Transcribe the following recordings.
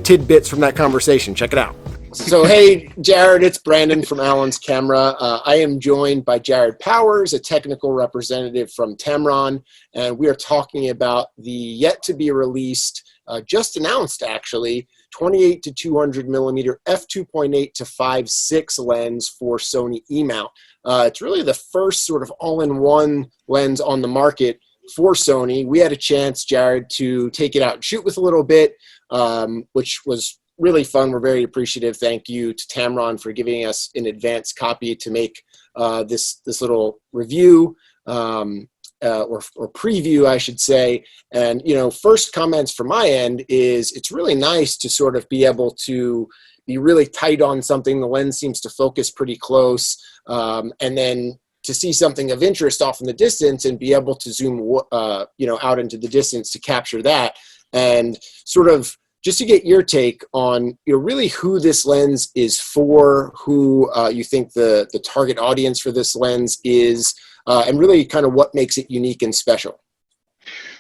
tidbits from that conversation. Check it out. So, hey, Jared, it's Brandon from Alan's Camera. I am joined by Jared Powers, a technical representative from Tamron, and we are talking about the yet-to-be-released, just announced, actually, 28 to 200 millimeter f2.8 to 5.6 lens for Sony E-mount. It's really the first sort of all-in-one lens on the market for Sony. We had a chance, Jared, to take it out and shoot with a little bit, which was really fun. We're very appreciative. Thank you to Tamron for giving us an advance copy to make this little review or preview, I should say. And, you know, first comments from my end is it's really nice to sort of be able to be really tight on something. The lens seems to focus pretty close. And then to see something of interest off in the distance and be able to zoom, you know, out into the distance to capture that. And sort of just to get your take on, you know, really who this lens is for, who you think the target audience for this lens is, and really kind of what makes it unique and special.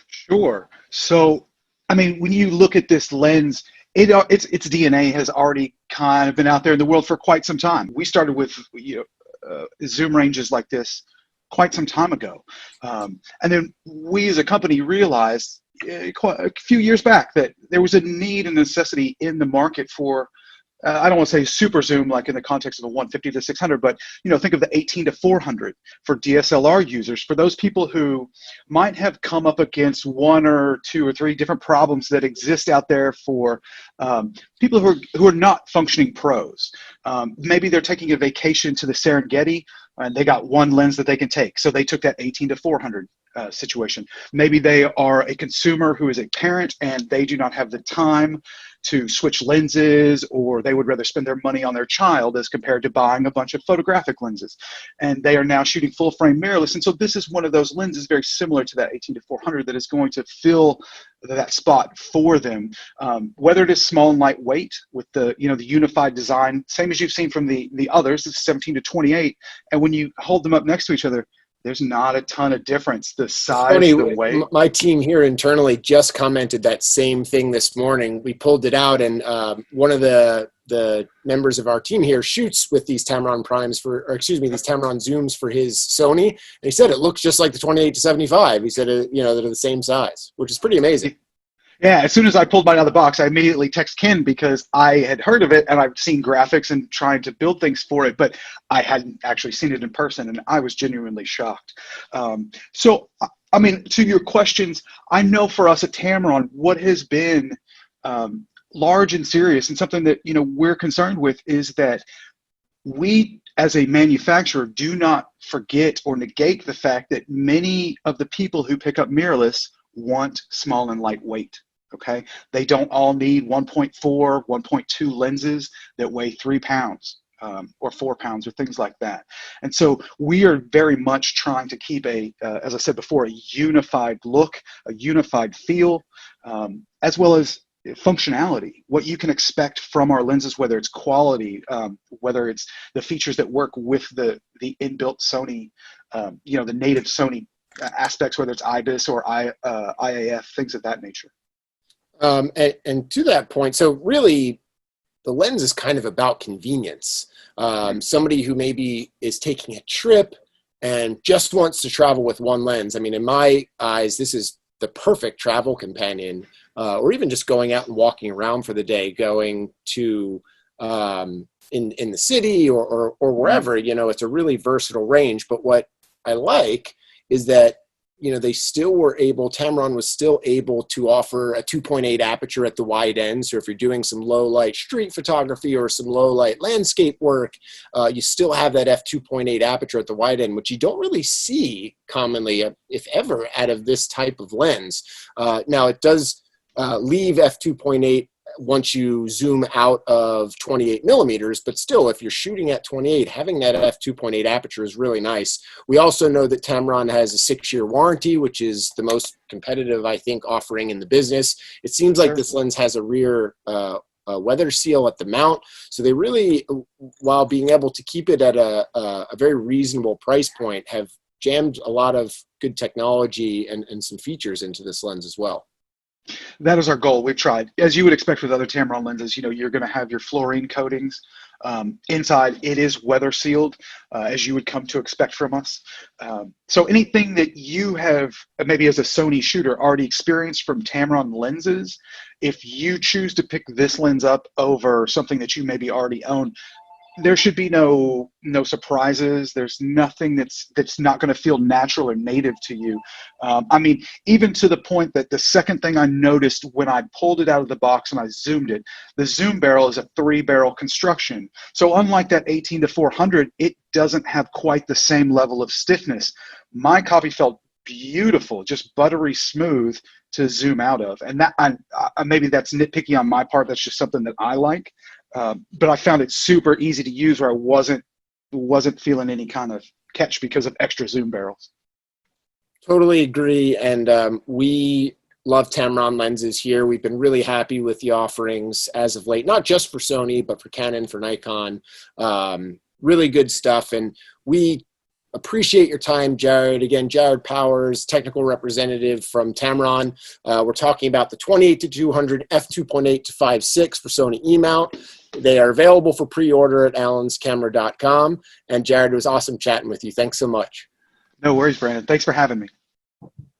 Sure. So, I mean, when you look at this lens, its DNA has already kind of been out there in the world for quite some time. We started with, you know, zoom ranges like this quite some time ago. And then we as a company realized a few years back that there was a need and necessity in the market for, I don't want to say super zoom like in the context of a 150 to 600, but, you know, think of the 18 to 400 for DSLR users, for those people who might have come up against one or two or three different problems that exist out there for people who are not functioning pros. Maybe they're taking a vacation to the Serengeti and they got one lens that they can take. So they took that 18 to 400 situation. Maybe they are a consumer who is a parent and they do not have the time to switch lenses, or they would rather spend their money on their child as compared to buying a bunch of photographic lenses. And they are now shooting full frame mirrorless. And so this is one of those lenses very similar to that 18 to 400 that is going to fill that spot for them. Whether it is small and lightweight with the, you know, the unified design, same as you've seen from the others, it's 17 to 28. And when you hold them up next to each other, there's not a ton of difference. The size, Funny, the weight. My team here internally just commented that same thing this morning. We pulled it out, and one of the members of our team here shoots with these Tamron primes these Tamron zooms for his Sony. And he said it looks just like the 28 to 75. He said, you know, that are the same size, which is pretty amazing. Yeah, as soon as I pulled mine out of the box, I immediately text Ken because I had heard of it and I've seen graphics and trying to build things for it, but I hadn't actually seen it in person, and I was genuinely shocked. So, I mean, to your questions, I know for us at Tamron, what has been large and serious and something that, you know, we're concerned with is that we, as a manufacturer, do not forget or negate the fact that many of the people who pick up mirrorless want small and lightweight. Okay, they don't all need 1.4, 1.2 lenses that weigh 3 pounds or 4 pounds or things like that. And so we are very much trying to keep as I said before, a unified look, a unified feel, as well as functionality, what you can expect from our lenses, whether it's quality, whether it's the features that work with the inbuilt Sony, you know, the native Sony aspects, whether it's IBIS or IAF, things of that nature. And to that point, so really the lens is kind of about convenience. Somebody who maybe is taking a trip and just wants to travel with one lens. I mean, in my eyes, this is the perfect travel companion, or even just going out and walking around for the day, going to in the city or wherever. You know, it's a really versatile range. But what I like is that, you know, Tamron was still able to offer a 2.8 aperture at the wide end. So if you're doing some low light street photography or some low light landscape work, you still have that f2.8 aperture at the wide end, which you don't really see commonly, if ever, out of this type of lens. Now it does leave f2.8 once you zoom out of 28 millimeters, but still, if you're shooting at 28, having that f2.8 aperture is really nice. We also know that Tamron has a 6-year warranty, which is the most competitive, I think, offering in the business. It seems like this lens has a rear weather seal at the mount. So they really, while being able to keep it at a very reasonable price point, have jammed a lot of good technology and some features into this lens as well. That is our goal. We've tried. As you would expect with other Tamron lenses, you're going to have your fluorine coatings. Inside, it is weather sealed, as you would come to expect from us. So anything that you have, maybe as a Sony shooter, already experienced from Tamron lenses, if you choose to pick this lens up over something that you maybe already own, there should be no surprises. There's nothing that's not going to feel natural or native to you. I mean, even to the point that the second thing I noticed when I pulled it out of the box and I zoomed it, the zoom barrel is a 3-barrel construction. So unlike that 18-400, it doesn't have quite the same level of stiffness. My copy felt beautiful, just buttery smooth to zoom out of. And that maybe that's nitpicky on my part. That's just something that I like. But I found it super easy to use where I wasn't feeling any kind of catch because of extra zoom barrels. Totally agree. And we love Tamron lenses here. We've been really happy with the offerings as of late, not just for Sony, but for Canon, for Nikon. Really good stuff. And we appreciate your time, Jared. Again, Jared Powers, technical representative from Tamron. We're talking about the 28-200 f2.8 to 5.6 for Sony E-mount. They are available for pre-order at allenscamera.com. And Jared, it was awesome chatting with you. Thanks so much. No worries, Brandon. Thanks for having me.